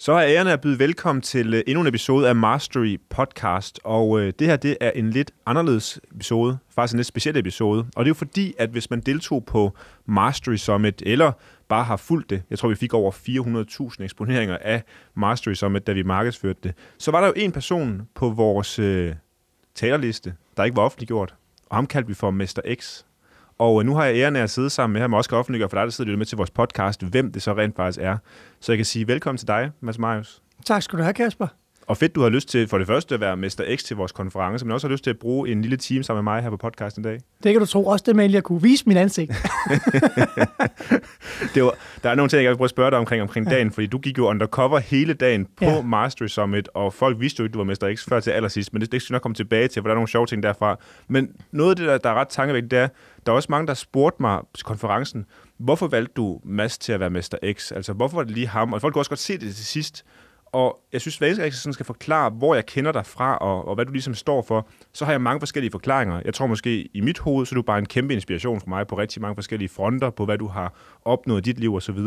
Så er æren at byde velkommen til endnu en episode af Mastery Podcast, og det her det er en lidt anderledes episode, faktisk en lidt speciel episode, og det er jo fordi, at hvis man deltog på Mastery Summit, eller bare har fulgt det, jeg tror vi fik over 400.000 eksponeringer af Mastery Summit, da vi markedsførte det, så var der jo en person på vores talerliste, der ikke var offentliggjort, og ham kaldte vi for Mester X. Og nu har jeg æren af at sidde sammen med ham, og også skal offentliggøre for dig, der sidder lidt med til vores podcast, hvem det så rent faktisk er. Så jeg kan sige velkommen til dig, Mads Marius. Tak skal du have, Kasper. Og fedt, du har lyst til for det første at være Mester X til vores konference, men også har lyst til at bruge en lille time sammen med mig her på podcasten i dag. Det kan du tro. Også det med, at jeg kunne vise mit ansigt. Der er nogle ting, jeg vil prøve at spørge dig omkring dagen, fordi du gik jo undercover hele dagen på Mastery Summit, og folk vidste jo ikke, du var Mester X før til allersidst, men det skal nok komme tilbage til, for der er nogle sjove ting derfra. Men noget af det, der er ret tankevækkende, det er, der er også mange, der spurgte mig til konferencen, hvorfor valgte du Mads til at være Mester X? Altså, hvorfor var det lige ham? Og folk kunne også godt se det til sidst. Og jeg synes, at jeg sådan skal forklare, hvor jeg kender dig fra, og hvad du ligesom står for, så har jeg mange forskellige forklaringer. Jeg tror måske, i mit hoved, så er du bare en kæmpe inspiration for mig på rigtig mange forskellige fronter, på hvad du har opnået i dit liv osv.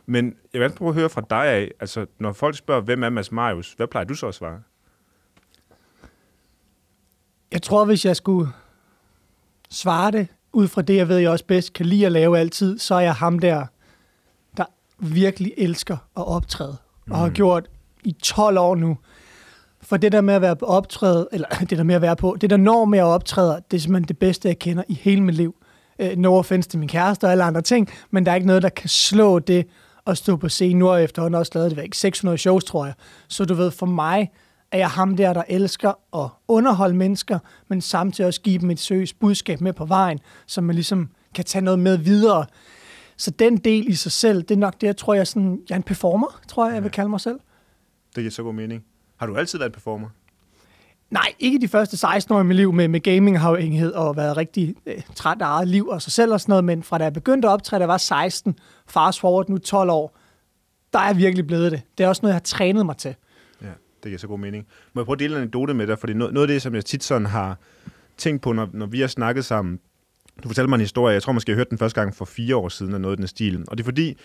Men jeg vil prøve at høre fra dig af, altså når folk spørger, hvem er Mads Marius, hvad plejer du så at svare? Jeg tror, hvis jeg skulle svare det, ud fra det, jeg ved, jeg også bedst kan lide at lave altid, så er jeg ham der virkelig elsker at optræde, og har gjort i 12 år nu. For det der med at være på optræde, eller det der med at være på, det der når med at optræde, det er simpelthen det bedste, jeg kender i hele mit liv. No offense til min kæreste og alle andre ting, men der er ikke noget, der kan slå det at stå på scenen. Nu har jeg efterhånden også lavet det væk 600 shows, tror jeg. Så du ved, for mig er jeg ham der elsker at underholde mennesker, men samtidig også give dem et seriøst budskab med på vejen, så man ligesom kan tage noget med videre. Så den del i sig selv, det er nok det, jeg tror, jeg er en performer, tror jeg vil kalde mig selv. Det giver så god mening. Har du altid været performer? Nej, ikke de første 16 år i mit liv med gamingafhængighed og været rigtig træt af eget liv og sig selv og sådan noget, men fra da jeg begyndte at optræde, da jeg var 16, fast forward nu 12 år, der er jeg virkelig blevet det. Det er også noget, jeg har trænet mig til. Ja, det giver så god mening. Må jeg prøve at dele en anekdote med dig, fordi noget af det, som jeg tit sådan har tænkt på, når vi har snakket sammen. Du fortalte mig en historie, jeg tror måske, jeg hørte den første gang for 4 år siden, eller noget i den stil. Og det er fordi,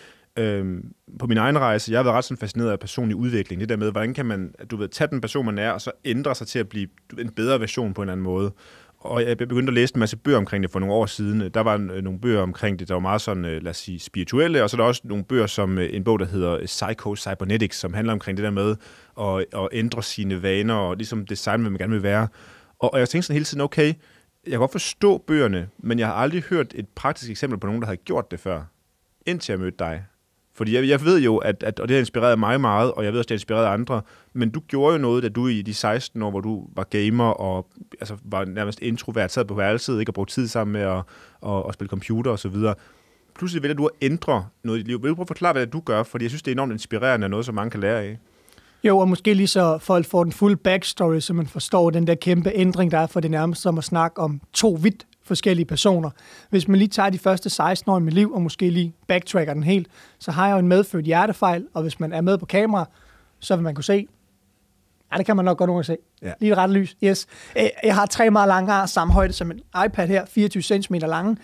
på min egen rejse, jeg har været ret sådan fascineret af personlig udvikling. Det der med, hvordan kan man, tage den person, man er, og så ændre sig til at blive en bedre version på en anden måde. Og jeg begyndte at læse en masse bøger omkring det for nogle år siden. Der var nogle bøger omkring det, der var meget sådan, lad os sige, spirituelle, og så er der også nogle bøger, som en bog, der hedder Psycho-Cybernetics, som handler omkring det der med at ændre sine vaner, og ligesom designe, hvad man gerne vil være. Og jeg tænkte sådan hele tiden, okay, jeg kan godt forstå bøgerne, men jeg har aldrig hørt et praktisk eksempel på nogen, der havde gjort det før, indtil jeg mødte dig. Fordi jeg ved jo, at og det har inspireret mig meget, og jeg ved også, det har inspireret andre, men du gjorde jo noget, da du i de 16 år, hvor du var gamer og altså, var nærmest introvert, sad på værelset, ikke, og brugte tid sammen med at spille computer og så videre. Pludselig vælger du at ændre noget i dit liv. Vil du prøve at forklare, hvad du gør? Fordi jeg synes, det er enormt inspirerende og noget, som mange kan lære af. Jo, og måske lige så folk får den fuld backstory, så man forstår den der kæmpe ændring, der er, for det nærmest som at snakke om 2 vidt forskellige personer. Hvis man lige tager de første 16 år i mit liv, og måske lige backtracker den helt, så har jeg jo en medfødt hjertefejl, og hvis man er med på kamera, så vil man kunne se, ja, det kan man nok godt nogle se. Ja. Lige et ret lys, yes. Jeg har 3 meget lange ar, samme højde som en iPad her, 24 cm lange,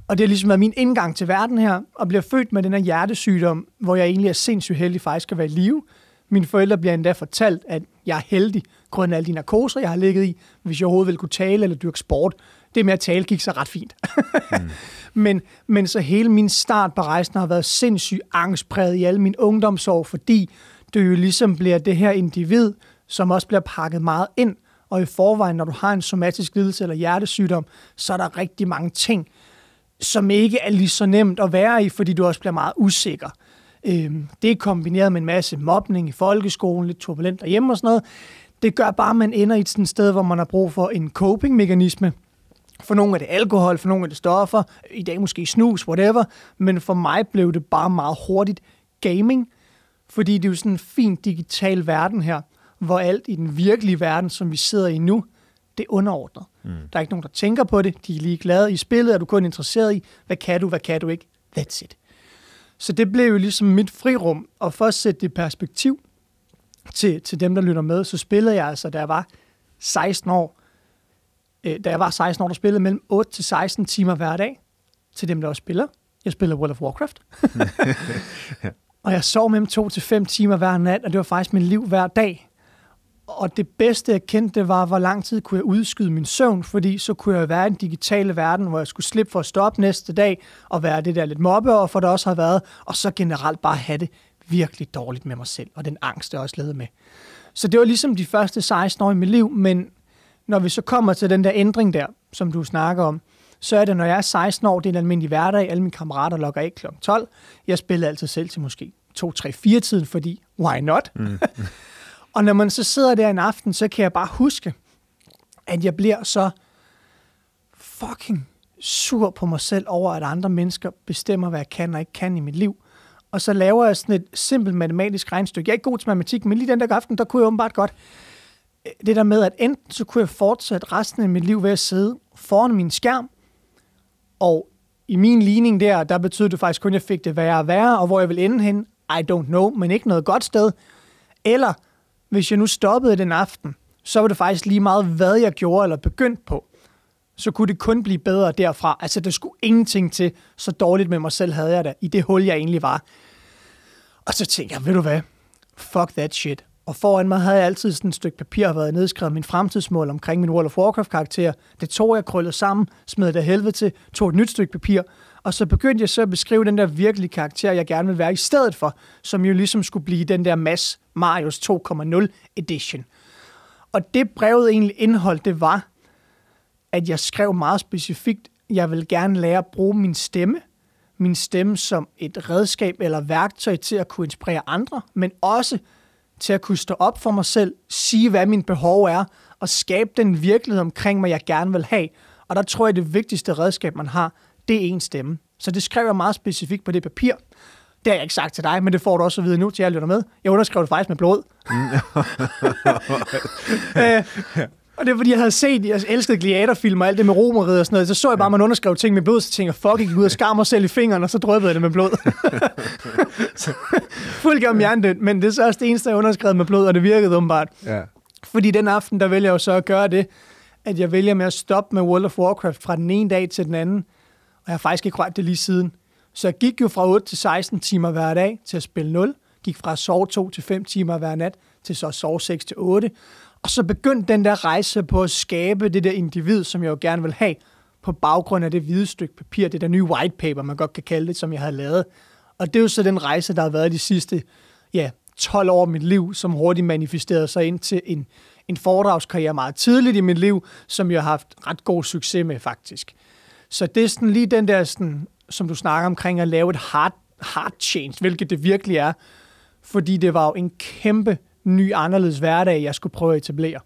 og det har ligesom været min indgang til verden her, og bliver født med den her hjertesygdom, hvor jeg egentlig er sindssygt heldig faktisk at være i live. Mine forældre bliver endda fortalt, at jeg er heldig, grundet alle de narkoser, jeg har ligget i, hvis jeg overhovedet ville kunne tale eller dyrke sport. Det med at tale gik så ret fint. Men så hele min start på rejsen har været sindssygt angstpræget i alle mine ungdomsår, fordi det jo ligesom bliver det her individ, som også bliver pakket meget ind. Og i forvejen, når du har en somatisk lidelse eller hjertesygdom, så er der rigtig mange ting, som ikke er lige så nemt at være i, fordi du også bliver meget usikker. Det er kombineret med en masse mobning i folkeskolen, lidt turbulent derhjemme og sådan noget. Det gør bare, at man ender i et sådan sted, hvor man har brug for en coping-mekanisme. For nogle er det alkohol, for nogle er det stoffer, i dag måske snus, whatever. Men for mig blev det bare meget hurtigt gaming, fordi det er jo sådan en fin digital verden her, hvor alt i den virkelige verden, som vi sidder i nu, det er underordnet. Der er ikke nogen, der tænker på det. De er ligeglade i spillet, er du kun interesseret i, hvad kan du ikke? That's it. Så det blev jo ligesom mit frirum, og for at sætte det i perspektiv til dem, der lytter med, så spillede jeg altså, da jeg var 16 år, der spillede mellem 8 til 16 timer hver dag, til dem, der også spiller. Jeg spiller World of Warcraft. Og jeg sov med dem 2 til 5 timer hver nat, og det var faktisk mit liv hver dag. Og det bedste, jeg kendte, det var, hvor lang tid kunne jeg udskyde min søvn, fordi så kunne jeg være i den digitale verden, hvor jeg skulle slippe for at stå op næste dag, og være det der lidt mobbeoffer, der også har været, og så generelt bare have det virkelig dårligt med mig selv, og den angst, jeg også levede med. Så det var ligesom de første 16 år i mit liv, men når vi så kommer til den der ændring der, som du snakker om, så er det, når jeg er 16 år, det er en almindelig hverdag, alle mine kammerater logger af kl. 12. Jeg spiller altid selv til måske 2, 3, 4 tiden, fordi why not? Og når man så sidder der en aften, så kan jeg bare huske, at jeg bliver så fucking sur på mig selv over, at andre mennesker bestemmer, hvad jeg kan og ikke kan i mit liv. Og så laver jeg sådan et simpelt matematisk regnestykke. Jeg er ikke god til matematik, men lige den der aften, der kunne jeg åbenbart godt. Det der med, at enten så kunne jeg fortsætte resten af mit liv ved at sidde foran min skærm, og i min ligning der betød det faktisk kun, at jeg fik det værre og værre, og hvor jeg ville ende hen, I don't know, men ikke noget godt sted. Eller hvis jeg nu stoppede den aften, så var det faktisk lige meget, hvad jeg gjorde eller begyndte på. Så kunne det kun blive bedre derfra. Altså, der skulle ingenting til, så dårligt med mig selv havde jeg det, i det hul, jeg egentlig var. Og så tænkte jeg, ved du hvad? Fuck that shit. Og foran mig havde jeg altid sådan et stykke papir, og været nedskrevet min fremtidsmål omkring min World of Warcraft-karakter. Det tog jeg, krøllede sammen, smed det helvede til, tog et nyt stykke papir, og så begyndte jeg så at beskrive den der virkelige karakter, jeg gerne ville være i stedet for, som jo ligesom skulle blive den der Mads Marius 2.0 edition. Og det brevet egentlig indholdt, det var, at jeg skrev meget specifikt, jeg vil gerne lære at bruge min stemme som et redskab eller værktøj til at kunne inspirere andre, men også til at kunne stå op for mig selv, sige, hvad min behov er, og skabe den virkelighed omkring mig, jeg gerne vil have. Og der tror jeg, det vigtigste redskab, man har, det er en stemme. Så det skrev jeg meget specifikt på det papir. Det har jeg ikke sagt til dig, men det får du også at vide nu, til jeg lytter med. Jeg underskrev det faktisk med blod. Og det er, fordi jeg havde set, jeg elskede gladiatorfilm og alt det med romeriet og sådan noget. Så jeg bare, man underskrev ting med blod, så tænkte jeg, fuck, jeg gik ud og skar mig selv i fingeren, og så drøbede jeg det med blod. Fuldkommen hjernedødt, men det er så også det eneste, jeg underskrev med blod, og det virkede åbenbart. Ja. Fordi den aften, der vælger jeg jo så at gøre det, at jeg vælger med at stoppe med World of Warcraft fra den ene dag til den anden, og jeg har faktisk ikke rørt det lige siden. Så jeg gik jo fra 8 til 16 timer hver dag til at spille 0, gik fra at sove 2 til 5 timer hver nat, til så at sove 6 til 8, og så begyndte den der rejse på at skabe det der individ, som jeg jo gerne vil have, på baggrund af det hvide stykke papir, det der nye white paper, man godt kan kalde det, som jeg havde lavet. Og det er jo så den rejse, der har været de sidste 12 år af mit liv, som hurtigt manifesterede sig ind til en foredragskarriere meget tidligt i mit liv, som jeg har haft ret god succes med, faktisk. Så det er sådan lige den der, sådan, som du snakker omkring, at lave et hard change, hvilket det virkelig er, fordi det var jo en kæmpe ny, anderledes hverdag, jeg skulle prøve at etablere.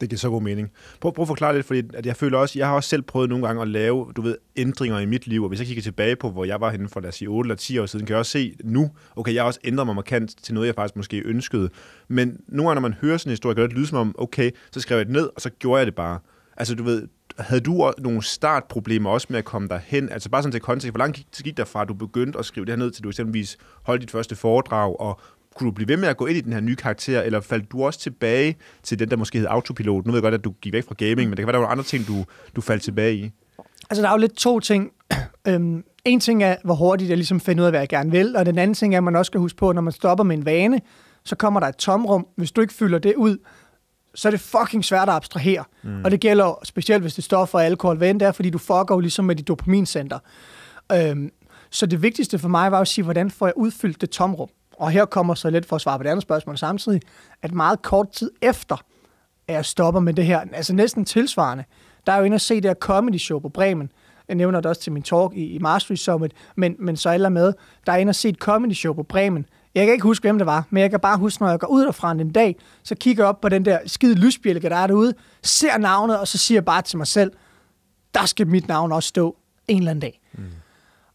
Det giver så god mening. Prøv at forklare lidt, fordi at jeg føler også, jeg har også selv prøvet nogle gange at lave, ændringer i mit liv, og hvis jeg kigger tilbage på, hvor jeg var henne for, lad os sige, 8 eller 10 år siden, kan jeg også se nu, okay, jeg har også ændret mig markant til noget, jeg faktisk måske ønskede. Men nogle gange, når man hører sådan en historie, kan det lyde som om, okay, så skrev jeg det ned, og så gjorde jeg det bare. Altså, havde du nogle startproblemer også med at komme derhen? Altså bare sådan til kontekst, hvor lang tid gik der fra, at du begyndte at skrive det her ned, til du eksempelvis holdt dit første foredrag, og kunne du blive ved med at gå ind i den her nye karakter, eller faldt du også tilbage til den, der måske hed autopilot? Nu ved jeg godt, at du gik væk fra gaming, men det kan være, der var andre ting, du faldt tilbage i. Altså, der er jo lidt to ting. En ting er, hvor hurtigt jeg ligesom finder ud af, hvad jeg gerne vil, og den anden ting er, at man også skal huske på, at når man stopper med en vane, så kommer der et tomrum. Hvis du ikke fylder det ud, så er det fucking svært at abstrahere. Og det gælder specielt, hvis det står for alkohol. Hvad end det er, fordi du fucker jo ligesom med dit dopamincenter. Så det vigtigste for mig var at sige, hvordan får jeg udfyldt det tomrum? Og her kommer så lidt for at svare på det andet spørgsmål samtidig, at meget kort tid efter, at jeg stopper med det her, altså næsten tilsvarende, der er jo inde at se det her comedy show på Bremen. Jeg nævner det også til min talk i Mastery Summit, men så alle med, der er inde at se et comedy show på Bremen. Jeg kan ikke huske, hvem det var, men jeg kan bare huske, når jeg går ud derfra en dag, så kigger jeg op på den der skide lysbjælke, der er derude, ser navnet, og så siger jeg bare til mig selv, der skal mit navn også stå en eller anden dag.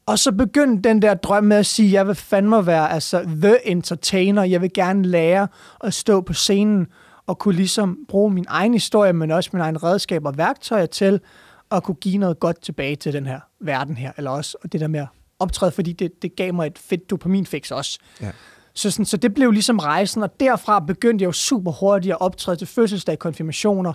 Og så begyndte den der drøm med at sige, jeg vil fandme være the entertainer. Jeg vil gerne lære at stå på scenen og kunne ligesom bruge min egen historie, men også min egen redskab og værktøjer til at kunne give noget godt tilbage til den her verden her. Eller også det der med at optræde, fordi det gav mig et fedt dopaminfix også. Ja. Så det blev ligesom rejsen, og derfra begyndte jeg jo super hurtigt at optræde til fødselsdag, konfirmationer,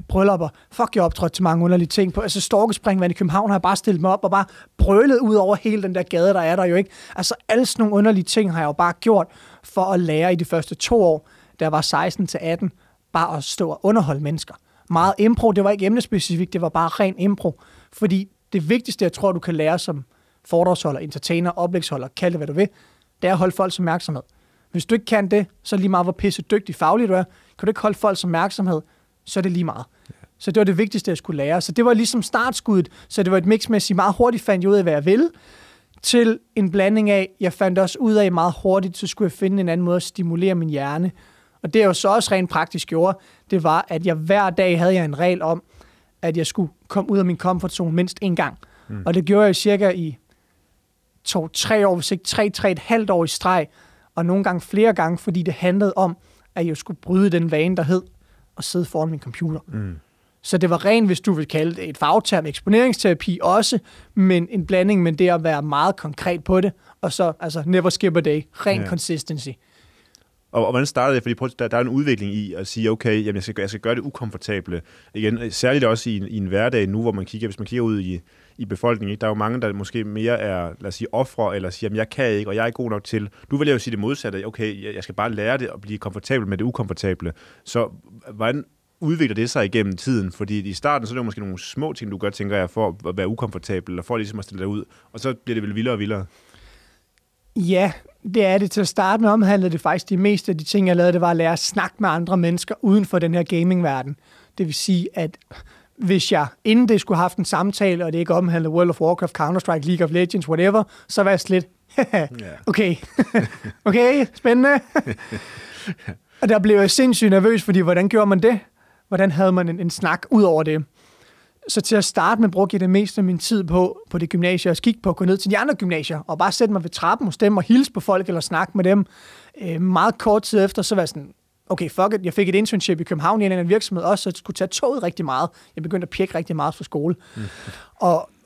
bryllupper. Fuck, jeg optrådte til mange underlige ting. Altså storkespringvand i København har jeg bare stillet mig op og bare brølet ud over hele den der gade, der er der jo ikke. Altså alle sådan nogle underlige ting har jeg jo bare gjort for at lære i de første 2 år, da jeg var 16 til 18, bare at stå og underholde mennesker. Meget impro, det var ikke emnespecifikt, det var bare ren impro. Fordi det vigtigste, jeg tror, du kan lære som foredragsholder, entertainer, oplægsholder, kald det hvad du vil, det er at holde folks opmærksomhed. Hvis du ikke kan det, så er det lige meget, hvor pisse dygtig faglig du er. Kan du ikke holde folks opmærksomhed, så er det lige meget. Så det var det vigtigste, jeg skulle lære. Så det var ligesom startskuddet, så det var et mix med at sige, meget hurtigt fandt jeg ud af, hvad jeg ville, til en blanding af, jeg fandt også ud af meget hurtigt, så skulle jeg finde en anden måde at stimulere min hjerne. Og det jeg jo så også rent praktisk gjorde, det var, at jeg hver dag havde jeg en regel om, at jeg skulle komme ud af min comfortzone mindst 1 gang. Og det gjorde jeg cirka i 2-3 år, hvis ikke 3,5 år i streg, og nogle gange flere gange, fordi det handlede om, at jeg skulle bryde den vane, der hed at sidde foran min computer. Så det var rent, hvis du vil kalde det et fagterm, eksponeringsterapi også, men en blanding med det at være meget konkret på det, og så altså never skip a day, ren consistency. Og hvordan startede det? Fordi der er en udvikling i at sige, okay, jamen jeg skal gøre det ukomfortable. Igen, særligt også i en hverdag nu, hvor hvis man kigger ud i befolkningen, ikke? Der er jo mange, der måske mere er, lad os sige, ofre, eller siger, jamen jeg kan ikke, og jeg er ikke god nok til. Du vil jo sige det modsatte. Okay, jeg skal bare lære det og blive komfortabel med det ukomfortable. Så hvordan udvikler det sig igennem tiden? Fordi i starten, så er det jo måske nogle små ting, du gør, tænker jeg, for at være ukomfortabel, og for ligesom at stille dig ud. Og så bliver det vel vildere og vildere. Ja, det er det. Til at starte med omhandlede det faktisk de meste af de ting, jeg lavede, det var at lære at snakke med andre mennesker uden for den her gamingverden. Det vil sige, at hvis jeg inden det skulle have haft en samtale, og det ikke omhandlede World of Warcraft, Counter-Strike, League of Legends, whatever, så var jeg slet, okay, okay, spændende. Og der blev jeg sindssygt nervøs, fordi hvordan gjorde man det? Hvordan havde man en snak ud over det? Så til at starte med brugte jeg det meste af min tid på det gymnasie, og gik på at gå ned til de andre gymnasier, og bare sætte mig ved trappen hos dem og hilse på folk, eller snakke med dem. Meget kort tid efter, så var jeg sådan, okay, fuck it, jeg fik et internship i København i en eller anden virksomhed også, så jeg skulle tage toget rigtig meget. Jeg begyndte at pjekke rigtig meget fra skole.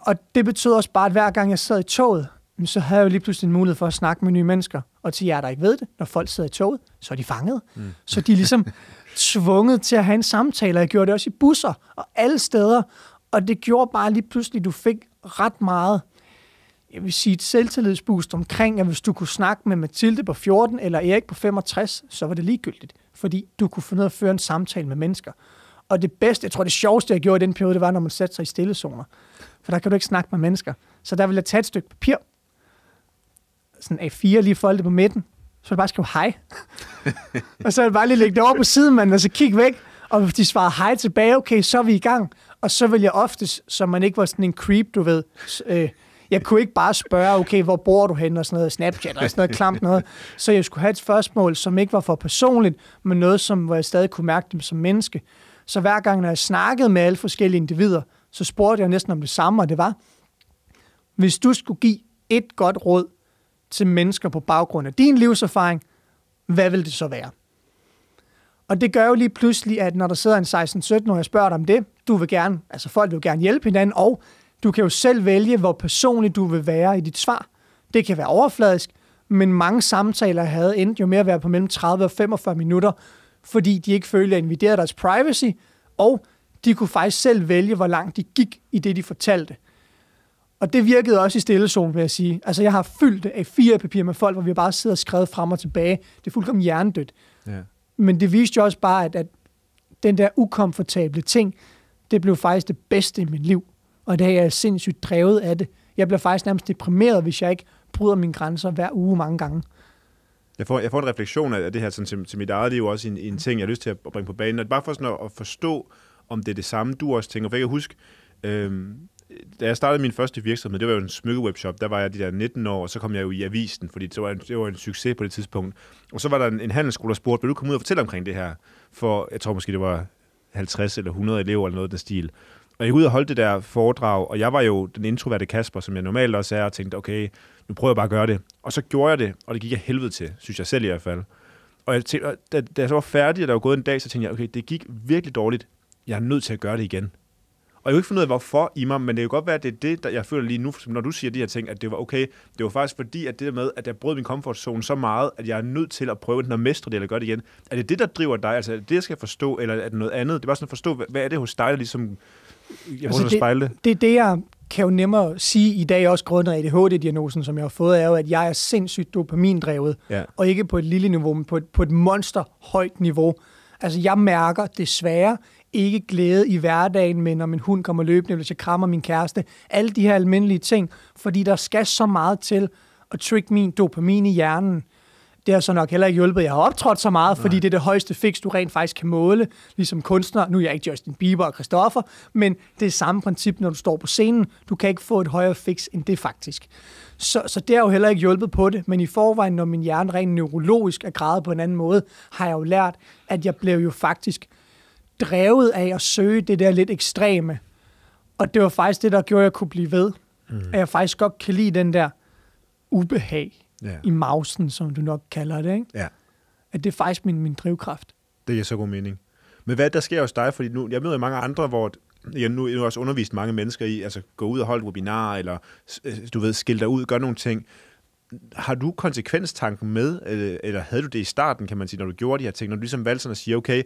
Og det betød også bare, at hver gang jeg sad i toget, så havde jeg jo lige pludselig en mulighed for at snakke med nye mennesker. Og til jer, der ikke ved det, når folk sidder i toget, så er de fanget. Så de er ligesom tvunget til at have en samtale. Jeg gjorde det også i busser og alle steder. Og det gjorde bare lige pludselig, at du fik ret meget, jeg vil sige, et selvtillidsboost omkring, at hvis du kunne snakke med Mathilde på 14 eller Erik på 65, så var det ligegyldigt. Fordi du kunne finde ud af at føre en samtale med mennesker. Og det bedste, jeg tror det sjoveste, jeg gjorde i den periode, det var, når man satte sig i stillezoner. For der kan du ikke snakke med mennesker. Så der ville jeg tage et stykke papir, sådan A4 lige foldet på midten, så ville jeg bare skrive hej. Og så ville jeg bare lige lægge det over på siden, og så kigge væk. Og hvis de svarede hej tilbage, okay, så er vi i gang. Og så ville jeg oftest, så man ikke var sådan en creep, du ved. Jeg kunne ikke bare spørge, okay, hvor bor du hen, og sådan noget Snapchat, og sådan noget klamt noget. Så jeg skulle have et spørgsmål, som ikke var for personligt, men noget, hvor jeg stadig kunne mærke dem som menneske. Så hver gang, når jeg snakkede med alle forskellige individer, så spurgte jeg næsten om det samme, og det var, hvis du skulle give et godt råd til mennesker på baggrund af din livserfaring, hvad vil det så være? Og det gør jo lige pludselig, at når der sidder en 16-17 år, jeg spørger dig om det, folk vil gerne hjælpe hinanden, og du kan jo selv vælge, hvor personligt du vil være i dit svar. Det kan være overfladisk, men mange samtaler, jeg havde, endte jo med at være på mellem 30 og 45 minutter, fordi de ikke følte, at invaderede deres privacy, og de kunne faktisk selv vælge, hvor langt de gik i det, de fortalte. Og det virkede også i stillezonen, vil jeg sige. Altså, jeg har fyldt det af A4-papir med folk, hvor vi bare sidder og skrevet frem og tilbage. Det er fuldkommen hjernedødt. Ja. Men det viste jo også bare, at den der ukomfortable ting, det blev faktisk det bedste i mit liv. Og det er jeg sindssygt drevet af det. Jeg bliver faktisk nærmest deprimeret, hvis jeg ikke bryder mine grænser hver uge mange gange. Jeg får en refleksion af det her sådan, til mit eget liv, også en ting, jeg har lyst til at bringe på banen. Og bare for sådan at forstå, om det er det samme, du også tænker. For jeg kan huske, da jeg startede min første virksomhed, det var jo en smykkewebshop, der var jeg de der 19 år, og så kom jeg jo i avisen, fordi det var en succes på det tidspunkt. Og så var der en handelsskole, der spurgte, vil du komme ud og fortælle omkring det her? For jeg tror måske, det var 50 eller 100 elever eller noget af den stil. Og jeg gik ud og holdt det der foredrag, og jeg var jo den introverte Kasper, som jeg normalt også er, og tænkte, okay, nu prøver jeg bare at gøre det. Og så gjorde jeg det, og det gik jeg helvede til, synes jeg selv i hvert fald. Og jeg tænkte, da jeg så var færdig, og der var gået en dag, så tænkte jeg, okay, det gik virkelig dårligt. Jeg er nødt til at gøre det igen. jeg kan ikke finde ud af, hvorfor i mig, men det kan godt være, at det er det, der jeg føler lige nu, når du siger de her ting, at det var okay. Det var faktisk fordi, at det der med, at jeg brød min comfort-zone så meget, at jeg er nødt til at prøve den at mestre det, eller gøre det igen. Er det det, der driver dig? Altså, er det det, jeg skal forstå, eller er det noget andet? Det er bare sådan at forstå, hvad er det hos dig, der ligesom... Jeg prøver at spejle det. Det er det, jeg kan jo nemmere sige i dag, også grundet af ADHD-diagnosen, som jeg har fået, er jo, at jeg er sindssygt dopamindrevet, og ikke på et lille niveau, men på et monsterhøjt niveau. Altså, jeg mærker desværre ikke glæde i hverdagen, men når min hund kommer løbende, eller jeg krammer min kæreste, alle de her almindelige ting, fordi der skal så meget til at trigge min dopamin i hjernen. Det har så nok heller ikke hjulpet. Jeg har optrådt så meget, fordi det er det højeste fix, du rent faktisk kan måle, ligesom kunstner. Nu er jeg ikke Justin Bieber og Christoffer, men det er samme princip, når du står på scenen. Du kan ikke få et højere fix end det faktisk. Så det har jo heller ikke hjulpet på det, men i forvejen, når min hjerne rent neurologisk er gradet på en anden måde, har jeg jo lært, at jeg blev jo faktisk drevet af at søge det der lidt ekstreme. Og det var faktisk det, der gjorde, at jeg kunne blive ved. At jeg faktisk godt kan lide den der ubehag i mausen, som du nok kalder det, ikke? Ja. At det er faktisk min drivkraft. Det giver så god mening. Men hvad der sker hos dig? Fordi nu, jeg møder mange andre, hvor nu er jeg også undervist mange mennesker i, altså gå ud og holde webinarer, eller du ved, skille dig ud, gøre nogle ting. Har du konsekvenstanken med, eller havde du det i starten, kan man sige, når du gjorde de her ting, når du ligesom valgte sådan at sige, okay,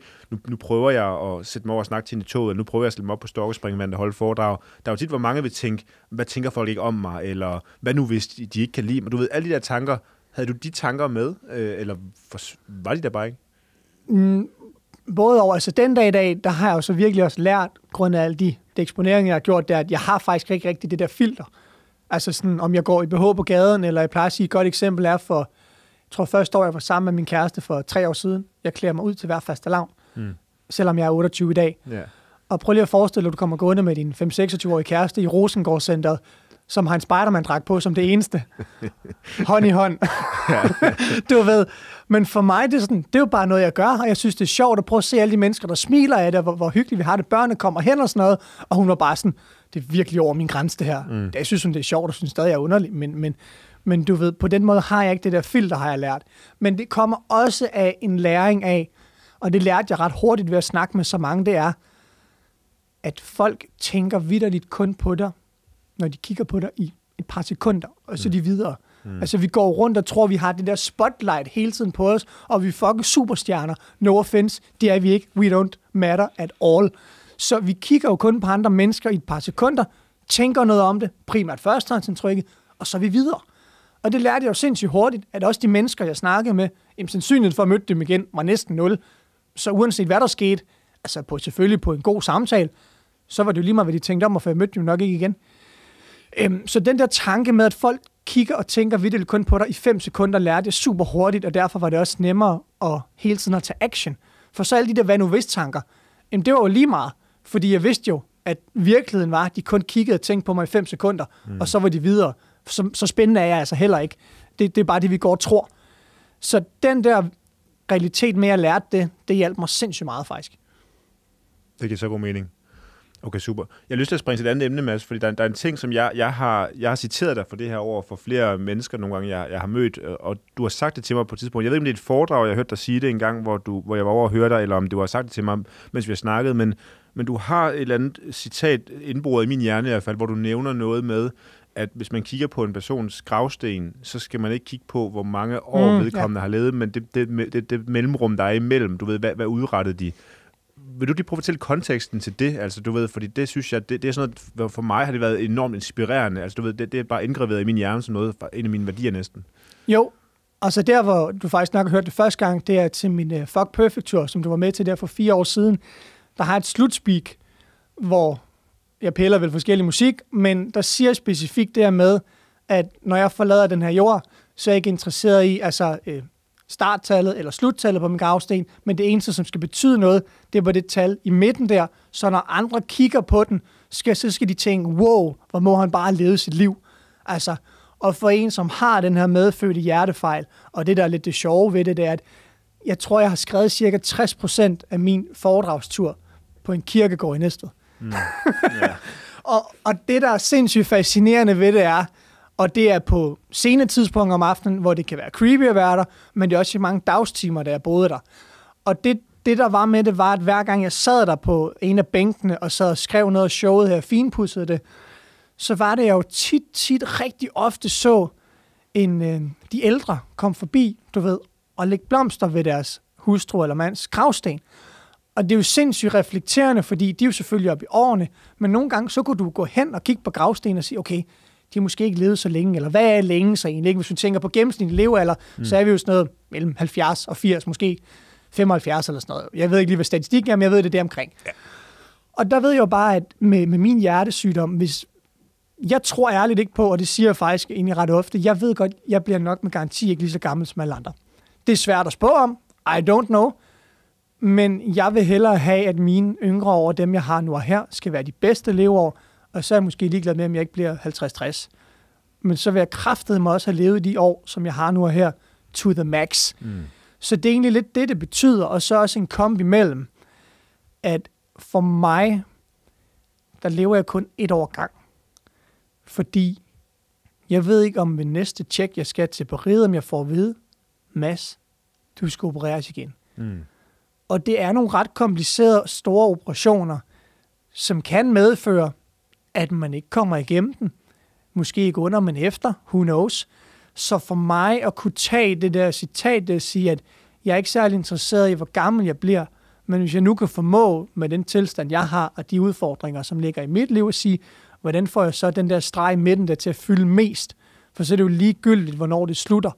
nu prøver jeg at sætte mig over og snakke til hende i toget, eller nu prøver jeg at sætte mig op på Storkespringvandet og holde foredrag. Der er jo tit, hvor mange vil tænke, hvad tænker folk ikke om mig, eller hvad nu, hvis de ikke kan lide mig? Du ved, alle de der tanker, havde du de tanker med, eller var de der bare ikke? Både over, altså den dag i dag, der har jeg jo så virkelig også lært, grund af alle de eksponeringer, jeg har gjort, der, at jeg har faktisk ikke rigtig det der filter. Altså sådan, om jeg går i BH på gaden, eller jeg plejer at sige, et godt eksempel er for, jeg tror første år, jeg var sammen med min kæreste for 3 år siden. Jeg klæder mig ud til hver fastelavn, selvom jeg er 28 i dag. Yeah. Og prøv lige at forestille dig, at du kommer gående med din 5-26-årige kæreste i Rosengårdscenteret, som har en Spider-Man-dragt på som det eneste. Hånd i hånd. Du ved. Men for mig, det er jo bare noget, jeg gør, og jeg synes, det er sjovt at prøve at se alle de mennesker, der smiler af det, hvor hyggeligt vi har det. Børnene kommer hen og sådan noget, og hun var bare sådan, det er virkelig over min grænse, det her. Jeg synes, det er sjovt, og synes stadig, jeg er underlig, men du ved, på den måde har jeg ikke det der filter, har jeg lært. Men det kommer også af en læring af, og det lærte jeg ret hurtigt ved at snakke med så mange, det er, at folk tænker vitterligt kun på dig, når de kigger på dig i et par sekunder, og så de videre. Altså, vi går rundt og tror, vi har det der spotlight hele tiden på os, og vi er fucking superstjerner. No offense, det er vi ikke. We don't matter at all. Så vi kigger jo kun på andre mennesker i et par sekunder, tænker noget om det, primært førstehåndsindtrykket, og så er vi videre. Og det lærte jeg jo sindssygt hurtigt, at også de mennesker, jeg snakkede med, sandsynligheden for at møde dem igen, var næsten 0. Så uanset hvad der skete, altså selvfølgelig på en god samtale, så var det jo lige meget, hvad de tænkte om, og for jeg mødte dem nok ikke igen. Så den der tanke med, at folk kigger og tænker vitterligt kun på dig i 5 sekunder, lærte jeg super hurtigt, og derfor var det også nemmere at hele tiden at tage action. For så alle de der hvad nu hvis tanker, det var jo lige meget, fordi jeg vidste jo, at virkeligheden var, at de kun kiggede og tænkte på mig i 5 sekunder, og så var de videre. Så spændende er jeg altså heller ikke. Det er bare det, vi går og tror. Så den der realitet med at lære det hjalp mig sindssygt meget faktisk. Det giver så god mening. Okay, super. Jeg har lyst til at springe til et andet emne, Mads, fordi der er en ting, som jeg har citeret dig for det her over for flere mennesker nogle gange, jeg har mødt, og du har sagt det til mig på et tidspunkt. Jeg ved ikke, om det er et foredrag, jeg har hørt dig sige det en gang, hvor jeg var over at høre dig, eller om du har sagt det til mig, mens vi har snakket, men du har et eller andet citat indboret i min hjerne i hvert fald, hvor du nævner noget med, at hvis man kigger på en persons gravsten, så skal man ikke kigge på, hvor mange år vedkommende har levet, men det mellemrum, der er imellem, du ved, hvad udrettede de. Vil du lige prøve at fortælle konteksten til det? Altså, du ved, fordi det synes jeg, det er sådan noget, for mig har det været enormt inspirerende. Altså, du ved, det er bare indgraveret i min hjerne som noget, en af mine værdier næsten. Jo, altså der, hvor du faktisk nok har hørt det første gang, det er til min Fuck Perfect-tur, som du var med til der for 4 år siden. Der har et slutspeak, hvor jeg piller vel forskellig musik, men der siger specifikt det her med, at når jeg forlader den her jord, så er jeg ikke interesseret i, altså starttallet eller sluttallet på min gravsten, men det eneste, som skal betyde noget, det er på det tal i midten der, så når andre kigger på den, så skal de tænke, wow, hvor må han bare leve sit liv. Altså, og for en, som har den her medfødte hjertefejl, og det der er lidt det sjove ved det, det er, at jeg tror, jeg har skrevet cirka 60% af min foredragstur på en kirkegård i Næstved. Yeah. og det, der er sindssygt fascinerende ved det er, og det er på sene tidspunkter om aftenen, hvor det kan være creepy at være der, men det er også i mange dagstimer, da jeg boede der. Og det det, der var med det, var, at hver gang jeg sad der på en af bænkene, og sad og skrev noget af showet her, finpudsede det, så var det, jeg jo tit rigtig ofte så de ældre kom forbi, du ved, og lægge blomster ved deres hustru eller mands gravsten. Og det er jo sindssygt reflekterende, fordi de er jo selvfølgelig oppe i årene, men nogle gange, så kunne du gå hen og kigge på gravstenen og sige, okay, de har måske ikke levet så længe, eller hvad er længe så egentlig? Hvis vi tænker på gennemsnitlig levealder, så er vi jo sådan noget mellem 70 og 80, måske 75 eller sådan noget. Jeg ved ikke lige, hvad statistikken er, men jeg ved det der omkring. Ja. Og der ved jeg jo bare, at med min hjertesygdom, hvis jeg tror ærligt ikke på, og det siger jeg faktisk egentlig ret ofte, jeg ved godt, jeg bliver nok med garanti ikke lige så gammel som alle andre. Det er svært at spå om, I don't know, men jeg vil hellere have, at mine yngre år, dem jeg har nu og her, skal være de bedste leveår, og så er jeg måske ligeglad med, om jeg ikke bliver 50-60. Men så vil jeg kraftedeme også have levet de år, som jeg har nu og her, to the max. Så det er egentlig lidt det betyder, og så også en kombi mellem, at for mig, der lever jeg kun 1 år gang. Fordi jeg ved ikke, om ved næste tjek, jeg skal til Paris, om jeg får at vide, Mads, du skal opereres igen. Og det er nogle ret komplicerede, store operationer, som kan medføre, at man ikke kommer igennem den. Måske ikke under, men efter. Who knows? Så for mig at kunne tage det der citat, det at sige, at jeg er ikke særlig interesseret i, hvor gammel jeg bliver, men hvis jeg nu kan formå med den tilstand, jeg har, og de udfordringer, som ligger i mit liv, at sige, hvordan får jeg så den der streg i midten der til at fylde mest? For så er det jo ligegyldigt, hvornår det slutter.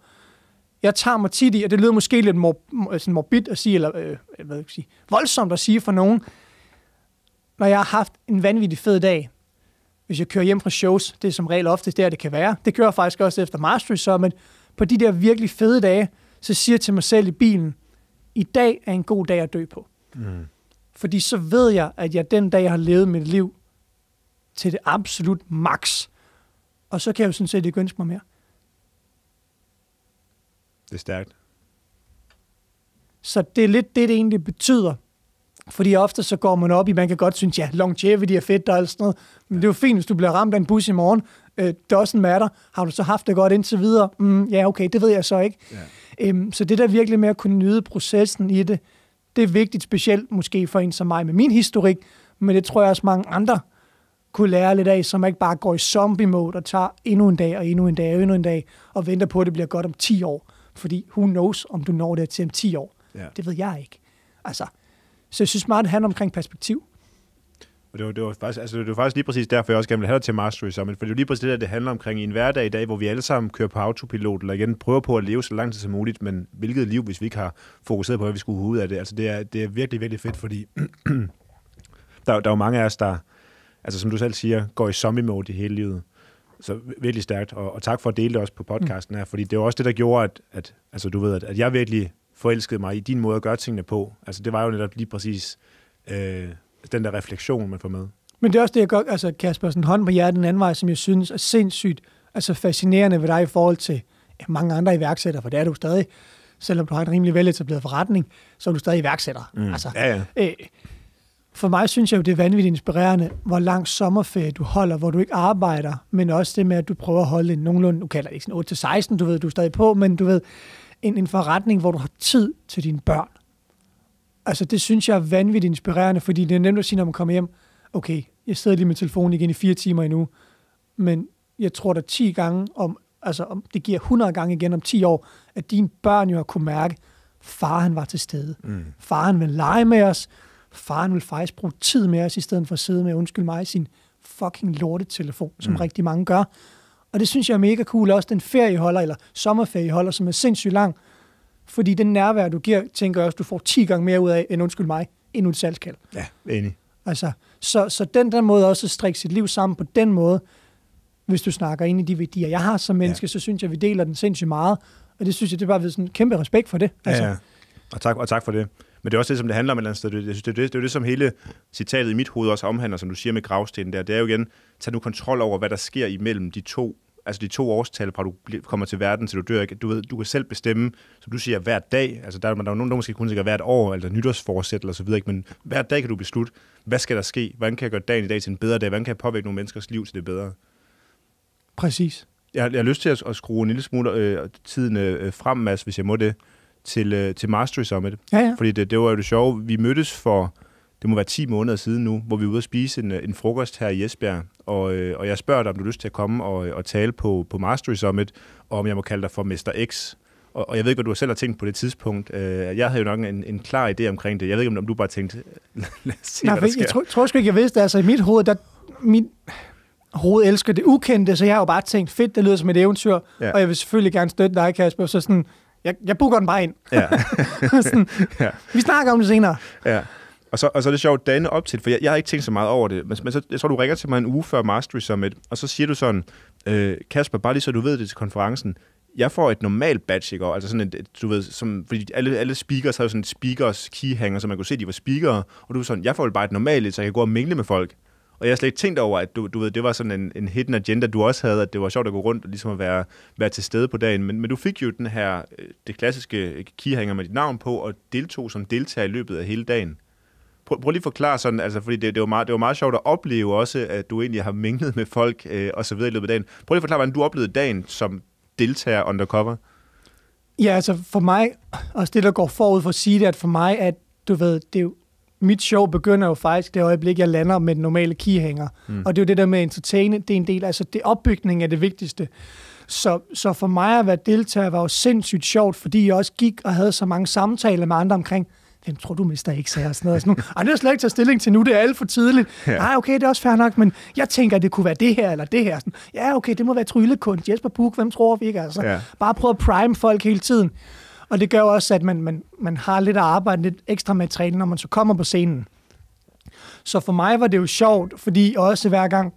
Jeg tager mig tit i, og det lyder måske lidt morbid at sige, eller hvad vil jeg sige, voldsomt at sige for nogen, når jeg har haft en vanvittig fed dag, hvis jeg kører hjem fra shows, det er som regel oftest der, det kan være. Det kører faktisk også efter Mastery Summit. På de der virkelig fede dage, så siger jeg til mig selv i bilen, i dag er en god dag at dø på. Fordi så ved jeg, at jeg den dag har levet mit liv til det absolut max. Og så kan jeg jo sådan set ikke ønske mig mere. Det er stærkt. Så det er lidt det egentlig betyder. Fordi ofte så går man op i, man kan godt synes, ja, longevity er fedt og alt sådan noget. Men det er jo fint, hvis du bliver ramt af en bus i morgen. Doesn't matter. Har du så haft det godt indtil videre? Ja, okay, det ved jeg så ikke. Ja. Så det der virkelig med at kunne nyde processen i det, det er vigtigt, specielt måske for en som mig med min historik, men det tror jeg også mange andre kunne lære lidt af, som ikke bare går i zombie-mode og tager endnu en dag og endnu en dag og endnu en dag, og venter på, at det bliver godt om 10 år. Fordi who knows, om du når det til om 10 år. Ja. Det ved jeg ikke. Altså, så jeg synes meget, det handler omkring perspektiv. Og det var faktisk lige præcis derfor, jeg også gerne ville have dig til Mastery Summit, for det er jo lige præcis det, der det handler omkring i en hverdag i dag, hvor vi alle sammen kører på autopilot, eller igen prøver på at leve så lang tid som muligt, men hvilket liv, hvis vi ikke har fokuseret på, hvad vi skulle ud af det. Altså, det er virkelig, virkelig fedt, fordi der er jo mange af os, der, altså som du selv siger, går i zombie-mode i hele livet. Så virkelig stærkt, og tak for at dele det også på podcasten her, fordi det var også det, der gjorde, at altså, du ved, at jeg virkelig forelskede mig i din måde at gøre tingene på. Altså, det var jo netop lige præcis den der refleksion, man får med. Men det er også det, jeg gør, altså Kasper, sådan hånd på hjertet den anden vej, som jeg synes er sindssygt altså fascinerende ved dig i forhold til mange andre iværksættere, for det er du stadig. Selvom du har en rimelig veletableret forretning, så er du stadig iværksætter. Altså, for mig synes jeg jo, det er vanvittigt inspirerende, hvor lang sommerferie du holder, hvor du ikke arbejder, men også det med, at du prøver at holde en nogenlunde, du kalder det ikke sådan 8-16, du ved, du er stadig på, men du ved, en forretning, hvor du har tid til dine børn. Altså, det synes jeg er vanvittigt inspirerende, fordi det er nemt at sige, når man kommer hjem, okay, jeg sidder lige med telefonen igen i 4 timer endnu, men jeg tror, der 10 gange, om det giver 100 gange igen om 10 år, at dine børn jo har kunne mærke, far han var til stede. Far han vil lege med os, faren vil faktisk bruge tid med os, i stedet for at sidde med, undskyld mig, sin fucking lortetelefon, som rigtig mange gør. Og det synes jeg er mega cool. Også den ferieholder, eller sommerferieholder, som er sindssygt lang. Fordi den nærvær, du giver, tænker jeg også, du får 10 gange mere ud af, end undskyld mig, endnu et salgskald. Ja, enig. Altså, så den der måde også at strikke sit liv sammen på den måde, hvis du snakker ind i de værdier, jeg har som menneske, så synes jeg, vi deler den sindssygt meget. Og det synes jeg, det er bare ved sådan en kæmpe respekt for det. Altså. Ja. Og tak for det. Men det er også det, som det handler om et eller andet sted. Jeg synes, det er jo det, som hele citatet i mit hoved også omhandler, som du siger med gravstenen der. Det er jo igen, tag nu kontrol over, hvad der sker imellem de to årstal, fra du kommer til verden, til du dør. Du kan selv bestemme, som du siger, hver dag. Altså der er jo nogen, der måske kun sikkert hvert år, eller nytårsforsæt, eller så videre. Men hver dag kan du beslutte, hvad skal der ske? Hvordan kan jeg gøre dagen i dag til en bedre dag? Hvordan kan jeg påvirke nogle menneskers liv til det bedre? Præcis. Jeg har lyst til at skrue en lille smule tiden frem, Mads, hvis jeg må det, til Mastery Summit. Ja. Fordi det var jo det sjove. Vi mødtes for, det må være 10 måneder siden nu, hvor vi var ude at spise en frokost her i Esbjerg. Og jeg spørger dig, om du har lyst til at komme og tale på Mastery Summit, og om jeg må kalde dig for Mr. X. Og jeg ved ikke, hvad du selv har tænkt på det tidspunkt. Jeg havde jo nok en klar idé omkring det. Jeg ved ikke, om du bare tænkte, lad os se, hvad der sker. Jeg tror sgu ikke, jeg vidste. Altså i mit hoved, mit hoved elsker det ukendte, så jeg har jo bare tænkt, fedt, det lyder som et eventyr, og jeg vil selvfølgelig gerne støtte dig, Kasper. Så sådan, jeg booker den bare ind. Ja. Sådan, vi snakker om det senere. Ja. Og så er det sjovt, dagene op til, for jeg har ikke tænkt så meget over det, men så, jeg tror, du ringer til mig en uge før Mastery Summit, og så siger du sådan, Kasper, bare lige så du ved det til konferencen, jeg får et normalt badge, ikke? Altså sådan du ved, som, fordi alle speakers havde sådan et speakers keyhanger, så man kunne se, at de var speakere, og du var sådan, jeg får bare et normalt, så jeg kan gå og mingle med folk. Og jeg har slet ikke tænkt over, at du ved, det var sådan en hidden agenda, du også havde, at det var sjovt at gå rundt og ligesom at være til stede på dagen. Men du fik jo den her, det klassiske keyhanger med dit navn på, og deltog som deltager i løbet af hele dagen. Prøv lige at forklare sådan, altså, fordi det var meget sjovt at opleve også, at du egentlig har minglet med folk og så videre i løbet af dagen. Prøv lige at forklare, hvordan du oplevede dagen som deltager undercover. Ja, altså for mig, også det, der går forud for at sige det, at for mig, at du ved, det er jo, mit show begynder jo faktisk det øjeblik, jeg lander med den normale keyhanger. Og det er jo det der med at entertaine, det er en del, altså det opbygning er det vigtigste. Så for mig at være deltager var jo sindssygt sjovt, fordi jeg også gik og havde så mange samtaler med andre omkring, hvem tror du mister ikke sagde sådan noget. Det er slet ikke taget stilling til nu, det er alt for tidligt. Ja. Nej, okay, det er også fair nok, men jeg tænker, at det kunne være det her eller det her. Sådan, ja, okay, det må være tryllekunst. Jesper Buch, hvem tror vi ikke? Altså, bare prøve at prime folk hele tiden. Og det gør også, at man har lidt at arbejde, lidt ekstra med træning, når man så kommer på scenen. Så for mig var det jo sjovt, fordi også hver gang,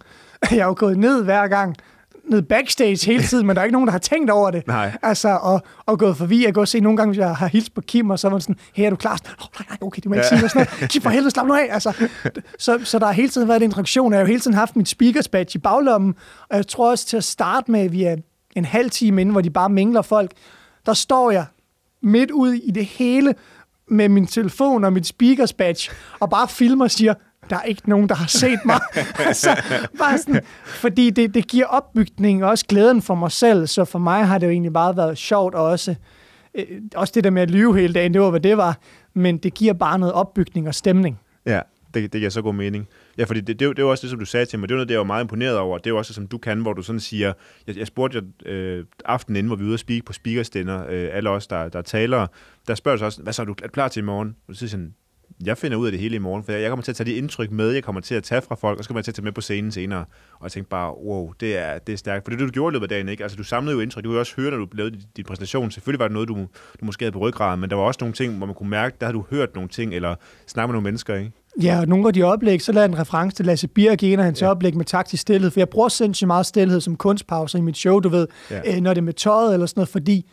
jeg er jo gået ned backstage hele tiden, men der er ikke nogen, der har tænkt over det. Nej. Altså, og gået forbi. Jeg kan også se nogle gange, hvis jeg har hilst på Kim, og så var man sådan, hey, er du klar? Nej, okay, det må jeg ikke sige. Sådan noget. Kim, for helvede, slap nu af. Altså, så der har hele tiden været en interaktion. Jeg har jo hele tiden haft mit speakers badge i baglommen, og jeg tror også til at starte med, vi er en halv time inden, hvor de bare mingler folk, der står jeg midt ude i det hele med min telefon og mit speakers badge, og bare filmer og siger, der er ikke nogen, der har set mig. Altså, bare sådan, fordi det giver opbygning og også glæden for mig selv, så for mig har det jo egentlig bare været sjovt, og også det der med at lyve hele dagen, det var, hvad det var, men det giver bare noget opbygning og stemning. Ja, det giver så god mening. Ja, fordi det er jo også det, som du sagde til mig, det er noget, det jeg var meget imponeret over, det er jo også, som du kan, hvor du sådan siger, jeg spurgte jer aftenen inden, hvor vi var ude at speak på speakerstænder, alle os, der er talere, der spørger så også, hvad så er du klar til i morgen? Og så siger sådan, jeg finder ud af det hele i morgen, for jeg kommer til at tage de indtryk med, jeg kommer til at tage fra folk, og så kommer jeg til at tage med på scenen senere. Og jeg tænkte bare, wow, det er stærkt. For det du gjorde i løbet af dagen, ikke? Altså, du samlede jo indtryk. Du kunne også høre, når du lavede din præsentation. Selvfølgelig var det noget, du måske havde på ryggraden, men der var også nogle ting, hvor man kunne mærke, der havde du hørt nogle ting, eller snakket med nogle mennesker, ikke? Ja, og nogle af de oplæg, så lavede en reference til Lasse Birk i en af hans oplæg med taktisk stilhed, for jeg bruger sindssygt meget stilhed som kunstpauser i mit show, du ved, når det er med tøjet eller sådan noget, fordi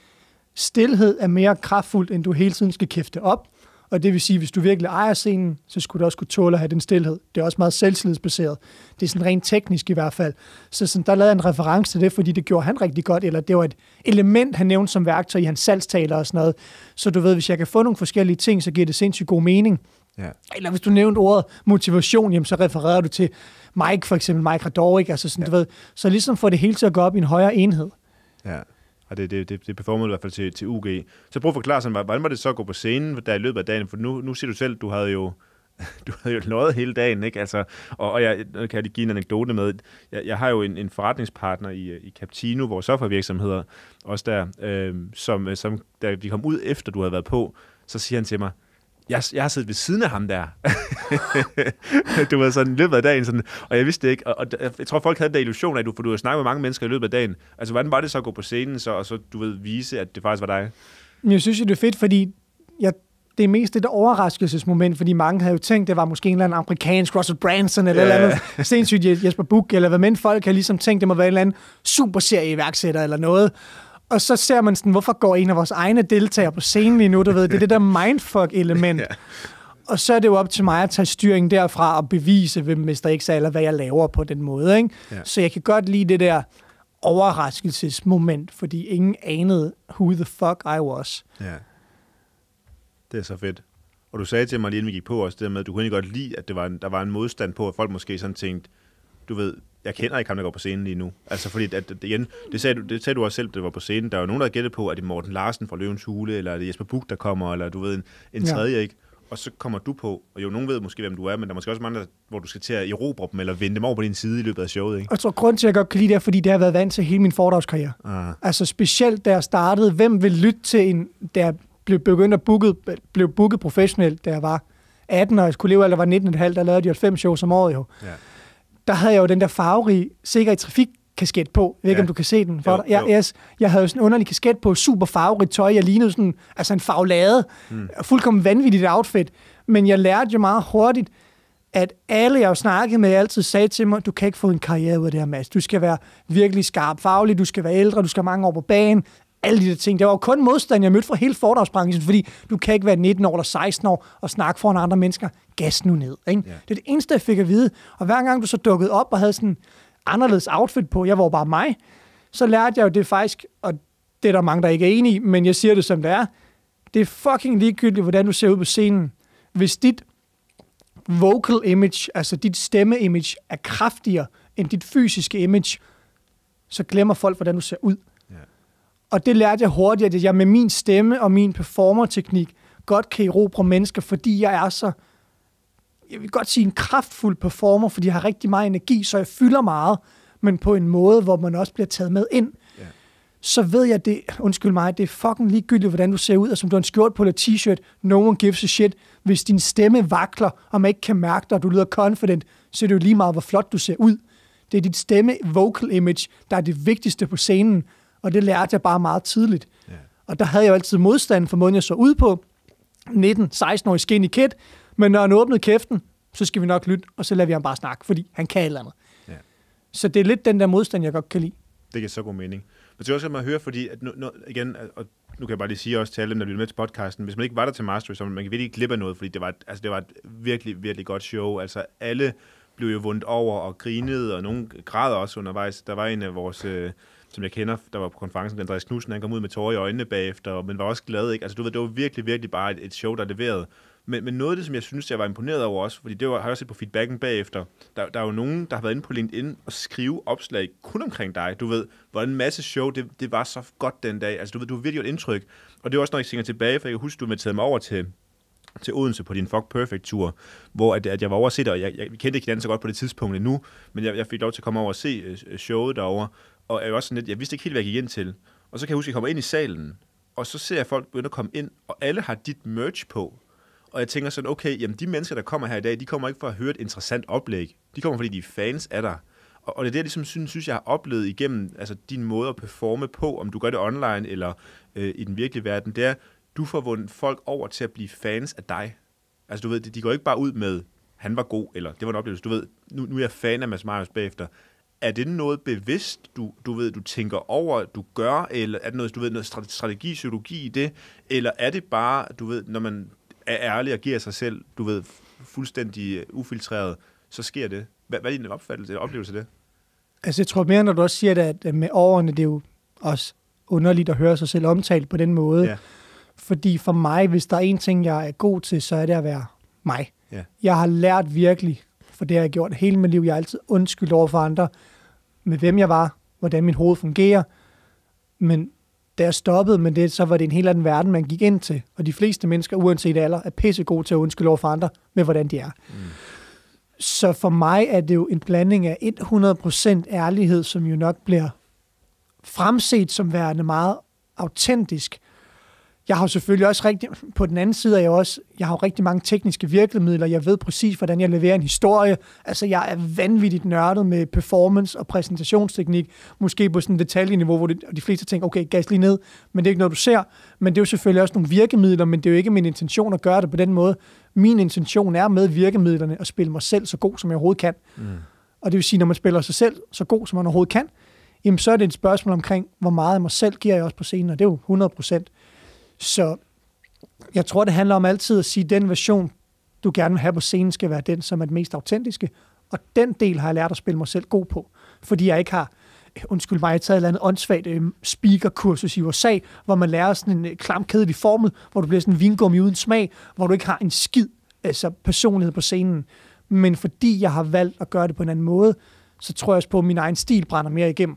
stilhed er mere kraftfuldt, end du hele tiden skal kæfte op. Og det vil sige, hvis du virkelig ejer scenen, så skulle du også kunne tåle at have den stilhed. Det er også meget selvtillidsbaseret. Det er sådan rent teknisk i hvert fald. Så sådan, der lavede en reference til det, fordi det gjorde han rigtig godt, eller det var et element, han nævnte som værktøj i hans salgstaler og sådan noget. Så du ved, hvis jeg kan få nogle forskellige ting, så giver det sindssygt god mening. Ja. Eller hvis du nævnte ordet motivation, jamen, så refererer du til Mike, for eksempel Mike Rador, ikke? Altså sådan, du ved, så ligesom får det hele til at gå op i en højere enhed. Ja. Og det performede i hvert fald til UG. Så prøv at forklare sådan, hvordan var det så at gå på scenen der i løbet af dagen? For nu siger du selv, du havde jo løjet hele dagen, ikke? Altså, og jeg kan jeg lige give en anekdote med. Jeg har jo en forretningspartner i Captino, vores softwarevirksomheder, også der, som da vi kom ud efter, du havde været på, så siger han til mig, jeg har siddet ved siden af ham der. Du var sådan i løbet af dagen, sådan, og jeg vidste det ikke. Og jeg tror, folk havde den illusion af, for du har snakket med mange mennesker i løbet af dagen. Altså, hvordan var det så at gå på scenen, og så du ved, vise, at det faktisk var dig? Jeg synes jo, det er fedt, fordi det er mest et overraskelsesmoment, fordi mange havde jo tænkt, det var måske en eller anden amerikansk Russell Brunson, eller eller andet sindssygt Jesper Buch, eller hvad men folk har ligesom tænkt, det må være en eller anden superserie-iværksætter eller noget. Og så ser man sådan, hvorfor går en af vores egne deltagere på scenen lige nu, du ved, det er det der mindfuck-element. Og så er det jo op til mig at tage styringen derfra og bevise, hvem Mr. X er, eller hvad jeg laver på den måde, ikke? Ja. Så jeg kan godt lide det der overraskelsesmoment, fordi ingen anede, who the fuck I was. Ja. Det er så fedt. Og du sagde til mig lige, inden vi gik på også, det med, at du kunne godt lide, at der var en modstand på, at folk måske sådan tænkte, du ved, jeg kender ikke ham, der går på scenen lige nu. Altså fordi, igen, det sagde du også selv, det var på scenen. Der er jo nogen, der har gættet på, at det er Morten Larsen fra Løvens Hule, eller er det Jesper Buch, der kommer, eller du ved, en tredje, ikke? Og så kommer du på, og jo, nogen ved måske, hvem du er, men der er måske også mange, hvor du skal til at erobre dem, eller vinde dem over på din side i løbet af showet, ikke? Og jeg tror, grunden til, at jeg godt kan lide det, er, fordi det har været vant til hele min foredragskarriere. Altså specielt, da jeg startede, hvem vil lytte til der blev booket professionelt, da jeg var 18, og jeg skulle leve, eller var 19,5, der lavede de 90 shows om året jo. Ja. Der havde jeg jo den der farverige sikker i trafikkasket på. Jeg ved ikke, om du kan se den for dig. Jeg havde jo sådan en underlig kasket på, super farverigt tøj. Jeg lignede sådan, altså en farvelade, fuldkommen vanvittigt outfit. Men jeg lærte jo meget hurtigt, at alle, jeg jo snakkede med, altid sagde til mig, du kan ikke få en karriere ud af det her, Mads. Du skal være virkelig skarp faglig, du skal være ældre, du skal have mange år på banen. Alle de der ting. Det var jo kun modstand, jeg mødte fra hele foredragsbranchen, fordi du kan ikke være 19 år eller 16 år og snakke foran andre mennesker. Gas nu ned. Ikke? Yeah. Det er det eneste, jeg fik at vide. Og hver gang du så dukkede op og havde sådan en anderledes outfit på, jeg var bare mig, så lærte jeg jo det faktisk, og det er der mange, der ikke er enige i, men jeg siger det som det er. Det er fucking ligegyldigt, hvordan du ser ud på scenen. Hvis dit vocal image, altså dit stemme-image, er kraftigere end dit fysiske image, så glemmer folk, hvordan du ser ud. Og det lærte jeg hurtigt, at jeg med min stemme og min performerteknik godt kan erobre mennesker, fordi jeg er så, jeg vil godt sige en kraftfuld performer, fordi jeg har rigtig meget energi, så jeg fylder meget, men på en måde, hvor man også bliver taget med ind. Yeah. Så ved jeg, det er fucking ligegyldigt, hvordan du ser ud, og som du har en skjort på eller t-shirt, no one gives a shit. Hvis din stemme vakler, og man ikke kan mærke dig, og du lyder confident, så er det jo lige meget, hvor flot du ser ud. Det er dit stemme, vocal image, der er det vigtigste på scenen, og det lærte jeg bare meget tidligt. Yeah. Og der havde jeg jo altid modstand for måden, jeg så ud på. 19-16-årig skinny kid, men når han åbnede kæften, så skal vi nok lytte, og så lader vi ham bare snakke, fordi han kan et eller andet. Yeah. Så det er lidt den der modstand, jeg godt kan lide. Det giver så god mening. Men det er også at høre, fordi at igen, og nu kan jeg bare lige sige også til alle dem, der lytter med til podcasten, hvis man ikke var der til Mastery, så man kan virkelig ikke glippe af noget, fordi det var et virkelig, virkelig godt show. Altså alle blev jo vundet over og grinede, og nogen græd også undervejs. Der var en af vores, som jeg kender, der var på konferencen, Andreas Knudsen, han kom ud med tårer i øjnene bagefter, men var også glad, ikke? Altså du ved, det var virkelig, virkelig bare et show, der leverede. Men noget af det, som jeg synes, jeg var imponeret over også, fordi det har jeg også set på feedbacken bagefter, der er jo nogen, der har været inde på LinkedIn og skrive opslag kun omkring dig. Du ved, hvor en masse show, det var så godt den dag. Altså du ved, du har virkelig et indtryk. Og det er også, når jeg tænker tilbage, for jeg kan huske, du inviterede mig over til Odense på din Fuck Perfect-tur, hvor at jeg var over at se det, og jeg kendte ikke hinanden så godt på det tidspunkt endnu, men jeg fik lov til at komme over og se showet derovre, og jeg var også sådan lidt, jeg vidste ikke helt, hvad jeg gik ind til. Og så kan jeg huske, at jeg kommer ind i salen, og så ser jeg folk begynde at komme ind, og alle har dit merch på. Og jeg tænker sådan, okay, jamen de mennesker, der kommer her i dag, de kommer ikke for at høre et interessant oplæg. De kommer, fordi de er fans af dig. Og det er det, jeg ligesom synes, jeg har oplevet igennem altså, din måde at performe på, om du gør det online eller i den virkelige verden, det er, du får vundet folk over til at blive fans af dig. Altså du ved, de går ikke bare ud med, han var god, eller det var en oplevelse. Du ved, nu er jeg fan af Mads Marius bagefter. Er det noget bevidst, du ved, du tænker over, du gør, eller er det noget, du ved, noget strategi, psykologi i det, eller er det bare, du ved, når man er ærlig og giver sig selv, du ved, fuldstændig ufiltreret, så sker det. Hvad er din opfattelse, oplevelse af det? Altså jeg tror mere, når du også siger det, at med årene, det er jo også underligt at høre sig selv omtalt på den måde. Ja. Fordi for mig, hvis der er en ting, jeg er god til, så er det at være mig. Ja. Jeg har lært virkelig, for det har jeg gjort hele mit liv, jeg har altid undskyldt over for andre, med hvem jeg var, hvordan mit hoved fungerer. Men da jeg stoppede med det, så var det en helt anden verden, man gik ind til. Og de fleste mennesker, uanset alder, er pissegode til at undskylde over for andre, med hvordan de er. Mm. Så for mig er det jo en blanding af 100% ærlighed, som jo nok bliver fremset som værende meget autentisk. Jeg har selvfølgelig også på den anden side jeg har rigtig mange tekniske virkemidler. Jeg ved præcis, hvordan jeg leverer en historie. Altså, jeg er vanvittigt nørdet med performance og præsentationsteknik. Måske på sådan et detaljeniveau, hvor de fleste tænker, okay, gas lige ned. Men det er ikke noget, du ser. Men det er jo selvfølgelig også nogle virkemidler, men det er jo ikke min intention at gøre det på den måde. Min intention er med virkemidlerne at spille mig selv så god, som jeg overhovedet kan. Mm. Og det vil sige, når man spiller sig selv så god, som man overhovedet kan, jamen så er det et spørgsmål omkring, hvor meget af mig selv giver jeg også på scenen, og det er jo 100%. Så jeg tror, det handler om altid at sige, at den version, du gerne vil have på scenen, skal være den, som er den mest autentiske. Og den del har jeg lært at spille mig selv god på. Fordi jeg ikke har, undskyld mig, jeg har taget et eller andet åndssvagt speakerkursus i USA, hvor man lærer sådan en klamkedelig formel, hvor du bliver sådan en vingummi uden smag, hvor du ikke har en skid personlighed på scenen. Men fordi jeg har valgt at gøre det på en anden måde, så tror jeg også på, at min egen stil brænder mere igennem.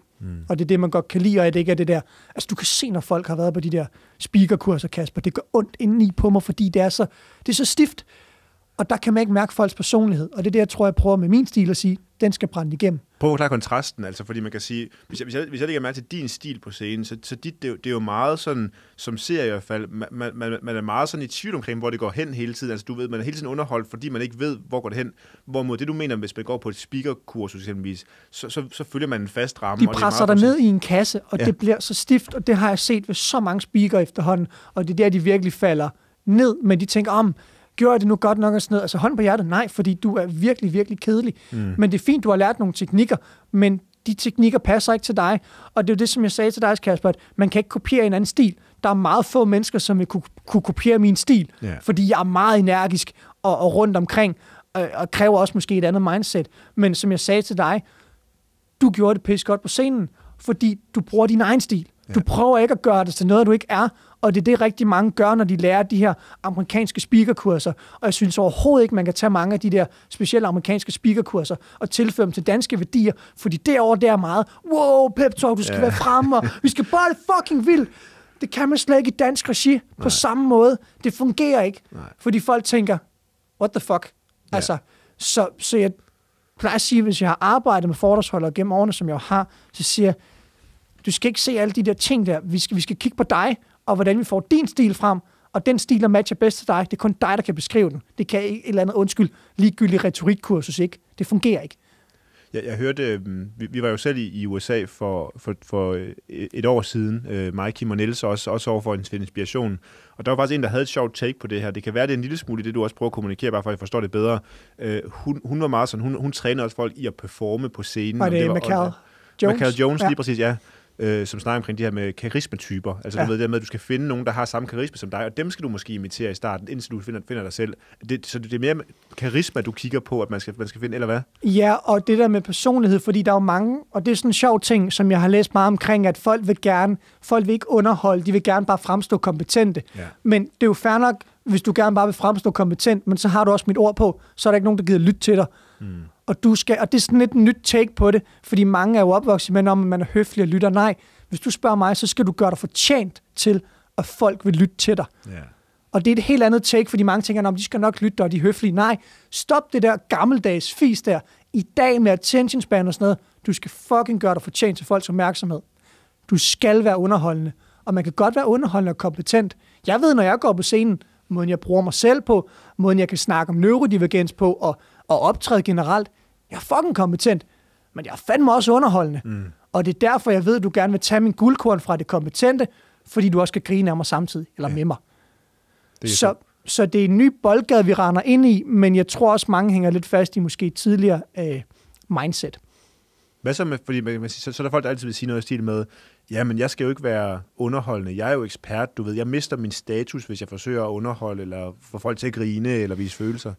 Og det er det, man godt kan lide, og det ikke er det der... Altså, du kan se, når folk har været på de der speakerkurser, Kasper, det gør ondt indeni på mig, fordi det er så stift. Og der kan man ikke mærke folks personlighed. Og det er det, jeg tror, jeg prøver med min stil at sige, den skal brænde igennem. Prøv at klare kontrasten, altså, fordi man kan sige, hvis jeg lægger mærke til din stil på scenen, så det er jo meget sådan, som ser i hvert fald, man er meget sådan i tvivl omkring, hvor det går hen hele tiden. Altså, du ved, man er hele tiden underholdt, fordi man ikke ved, hvor går det hen. Hvorimod det, du mener, hvis man går på et speakerkursus eksempelvis, så følger man en fast ramme. De presser dig ned i en kasse, og det bliver så stift, og det har jeg set ved så mange speakere efterhånden, og det er der, de virkelig falder ned, men de tænker, gjorde jeg det nu godt nok og sådan noget? Altså hånd på hjertet, nej, fordi du er virkelig, virkelig kedelig. Men det er fint, du har lært nogle teknikker, men de teknikker passer ikke til dig. Og det er jo det, som jeg sagde til dig, Kasper, at man kan ikke kopiere en anden stil. Der er meget få mennesker, som vil kunne kopiere min stil, fordi jeg er meget energisk og rundt omkring, og kræver også måske et andet mindset. Men som jeg sagde til dig, du gjorde det pisse godt på scenen, fordi du bruger din egen stil. Du prøver ikke at gøre det til noget, du ikke er, og det er det, rigtig mange gør, når de lærer de her amerikanske speakerkurser. Og jeg synes overhovedet ikke, man kan tage mange af de der specielle amerikanske speakerkurser og tilføre dem til danske værdier, fordi derovre der er meget, wow, pep talk, du skal være fremme, og vi skal bare det fucking vildt. Det kan man slet ikke i dansk regi på samme måde. Det fungerer ikke, fordi folk tænker, what the fuck? Altså, så jeg plejer at sige, hvis jeg har arbejdet med foredragsholdere gennem årene, som jeg har, så siger jeg, du skal ikke se alle de der ting der. Vi skal kigge på dig, og hvordan vi får din stil frem, og den stil, der matcher bedst til dig, det er kun dig, der kan beskrive den. Det kan ikke et eller andet, ligegyldigt retorikkursus ikke. Det fungerer ikke. Jeg hørte, vi var jo selv i USA for et år siden, mig, Kim og Niels, også over for en inspiration. Og der var faktisk en, der havde et sjovt take på det her. Det kan være, det er en lille smule det, du også prøver at kommunikere, bare for at jeg forstår det bedre. Hun var meget sådan, hun træner også folk i at performe på scenen. Og det var Michael Jones. Michael Jones, lige præcis, ja. Som snakker omkring de her med karismatyper. Altså du ved det med, at du skal finde nogen, der har samme karisma som dig, og dem skal du måske imitere i starten, indtil du finder dig selv. Så det er mere karisma, du kigger på, at man skal finde, eller hvad? Ja, og det der med personlighed, fordi der er jo mange, og det er sådan en sjov ting, som jeg har læst meget omkring, at folk vil ikke underholde, de vil gerne bare fremstå kompetente. Ja. Men det er jo fair nok, hvis du gerne bare vil fremstå kompetent, men så har du også mit ord på, så er der ikke nogen, der gider lytte til dig. Og det er sådan lidt en nyt take på det, fordi mange er jo opvokset med, om man er høflig og lytter. Nej, hvis du spørger mig, så skal du gøre dig fortjent til, at folk vil lytte til dig. Yeah. Og det er et helt andet take, fordi mange tænker, de skal nok lytte, og de er høflige. Nej, stop det der gammeldags fis der. I dag med attention span og sådan noget, du skal fucking gøre dig fortjent til folks opmærksomhed. Du skal være underholdende, og man kan godt være underholdende og kompetent. Jeg ved, når jeg går på scenen, måden jeg bruger mig selv på, måden jeg kan snakke om neurodivergens på, og optræde generelt. Jeg er fucking kompetent, men jeg er fandme også underholdende. Og det er derfor, jeg ved, at du gerne vil tage min guldkorn fra det kompetente, fordi du også skal grine af mig samtidig, eller med mig. Så det er en ny boldgade, vi render ind i, men jeg tror også, mange hænger lidt fast i måske tidligere mindset. Hvad så med, fordi så er der folk, der altid vil sige noget i stil med, men jeg skal jo ikke være underholdende, jeg er jo ekspert, du ved, jeg mister min status, hvis jeg forsøger at underholde, eller få folk til at grine, eller vise følelser.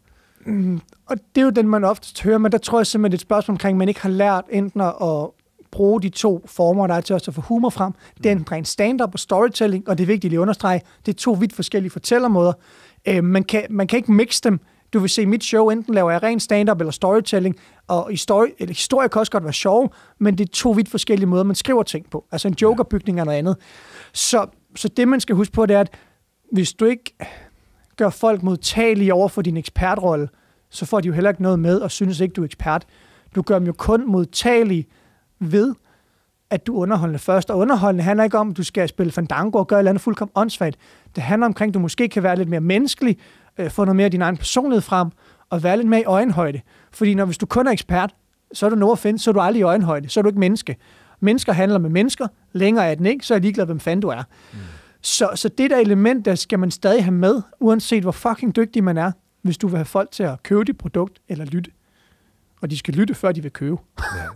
Og det er jo den, man oftest hører, men der tror jeg simpelthen, det er et spørgsmål omkring, at man ikke har lært enten at bruge de to former, der er til også at få humor frem. Det er enten rent stand-up og storytelling, og det er vigtigt at understrege, det er to vidt forskellige fortællermåder. Man kan ikke mixe dem. Du vil se mit show, enten laver jeg rent stand-up eller storytelling, og historie kan også godt være sjov, men det er to vidt forskellige måder, man skriver ting på. Altså en jokerbygning er noget andet. Så det, man skal huske på, det er, at hvis du ikke gør folk modtagelige over for din ekspertrolle, så får de jo heller ikke noget med, og synes ikke, du er ekspert. Du gør dem jo kun modtagelige ved, at du er underholdende først. Og underholdende handler ikke om, at du skal spille fandango og gøre et eller andet fuldkommen åndssvagt. Det handler omkring, at du måske kan være lidt mere menneskelig, få noget mere af din egen personlighed frem, og være lidt mere i øjenhøjde. Fordi hvis du kun er ekspert, så er du no offense, så er du aldrig i øjenhøjde. Så er du ikke menneske. Mennesker handler med mennesker. Længere er den ikke, så er jeg ligeglad, hvem fanden du er. Så det der element, der skal man stadig have med, uanset hvor fucking dygtig man er, hvis du vil have folk til at købe dit produkt eller lytte. Og de skal lytte, før de vil købe.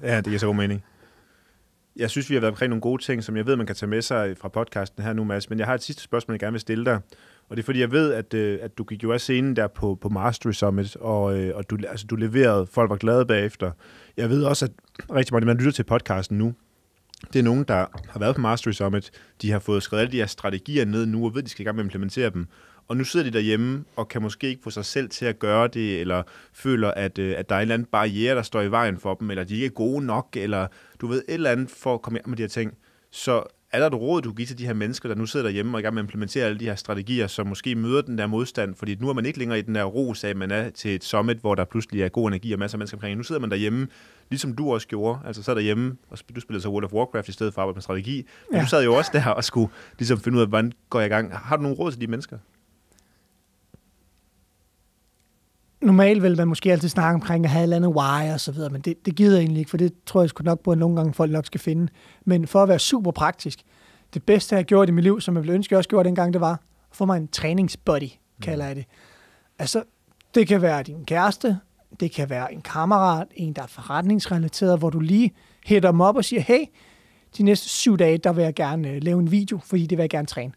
Ja, det giver så god mening. Jeg synes, vi har været omkring nogle gode ting, som jeg ved, man kan tage med sig fra podcasten her nu, Mads. Men jeg har et sidste spørgsmål, jeg gerne vil stille dig. Og det er, fordi jeg ved, at du gik jo af scenen der på Mastery Summit, og du leverede, folk var glade bagefter. Jeg ved også, at rigtig mange, man lytter til podcasten nu, det er nogen, der har været på Mastery Summit, de har fået skrevet alle de her strategier ned nu, og ved, at de skal i gang med at implementere dem. og nu sidder de derhjemme og kan måske ikke få sig selv til at gøre det, eller føler, at der er en eller anden barriere, der står i vejen for dem, eller de ikke er gode nok, eller du ved, et eller andet for at komme hjem med de her ting. Så er der et råd, du kan give til de her mennesker, der nu sidder derhjemme og i gang med at implementere alle de her strategier, som måske møder den der modstand, fordi nu er man ikke længere i den der ros af, at man er til et summit, hvor der pludselig er god energi og masser af mennesker omkring. Nu sidder man derhjemme, ligesom du også gjorde, altså så derhjemme, og du spillede så World of Warcraft i stedet for at arbejde med strategi, men du sad jo også der og skulle ligesom finde ud af, hvordan går jeg i gang. Har du nogle råd til de mennesker? Normalt vil man måske altid snakke omkring at have et eller andet why og så videre, men det gider jeg egentlig ikke, for det tror jeg sgu nok på, at nogle gange folk nok skal finde. Men for at være super praktisk, det bedste, jeg har gjort i mit liv, som jeg ville ønske, jeg også gjorde dengang, det var at få mig en træningsbuddy, kalder jeg det. Altså, det kan være din kæreste, det kan være en kammerat, en, der er forretningsrelateret, hvor du lige hætter dem op og siger, hey, de næste 7 dage, der vil jeg gerne lave en video, fordi det vil jeg gerne træne.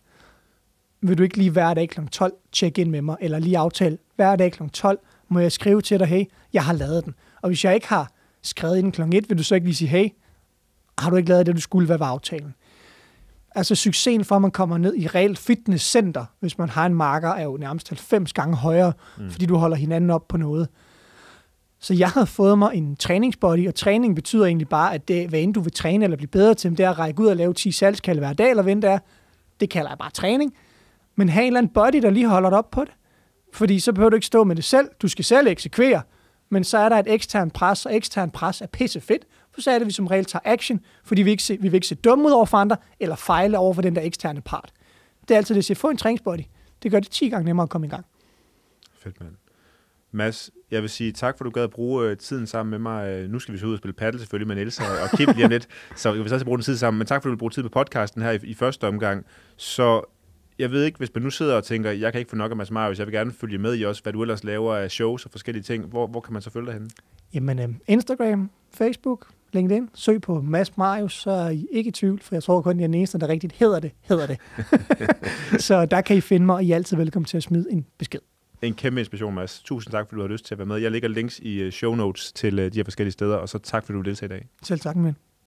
Vil du ikke lige hver dag kl. 12 tjekke ind med mig, eller lige aftale, hver dag kl. 12 må jeg skrive til dig, hey, jeg har lavet den. Og hvis jeg ikke har skrevet inden kl. 1, vil du så ikke lige sige, hey, har du ikke lavet det, du skulle, hvad var aftalen? Altså succesen for, at man kommer ned i reelt fitnesscenter, hvis man har en marker, er jo nærmest 90 gange højere, fordi du holder hinanden op på noget. Så jeg havde fået mig en træningsbody, og træning betyder egentlig bare, at det, hvad end du vil træne eller blive bedre til, det er at række ud og lave 10 salgskalde hver dag, eller hvad det er. Det kalder jeg bare træning. Men have en eller anden body, der lige holder dig op på det. Fordi så behøver du ikke stå med det selv. Du skal selv eksekvere. Men så er der et ekstern pres, og ekstern pres er pisse fedt. For så er det, at vi som regel tager action, fordi vi vil ikke se dumme ud over for andre, eller fejle over for den der eksterne part. Det er altid det, at sige, få en træningsbody. Det gør det 10 gange nemmere at komme i gang. Fedt, mand. Mads, jeg vil sige tak, for du gad at bruge tiden sammen med mig. Nu skal vi så ud og spille paddle selvfølgelig med Niels og Kip lige om lidt, så vi vil så bruge den tid sammen. Men tak, for du vil bruge tid på podcasten her i første omgang. Så jeg ved ikke, hvis man nu sidder og tænker, jeg kan ikke få nok af Mads Marius, jeg vil gerne følge med i også, hvad du ellers laver af shows og forskellige ting. Hvor kan man så følge dig henne? Jamen, Instagram, Facebook, LinkedIn, søg på Mads Marius, så er I ikke i tvivl, for jeg tror kun, jeg er den eneste, der rigtigt hedder det. Så der kan I finde mig, og I er altid velkommen til at smide en besked. En kæmpe inspiration, Mads. Tusind tak, fordi du har lyst til at være med. Jeg lægger links i show notes til de her forskellige steder, og så tak, fordi du deltager i dag. Selv tak, men.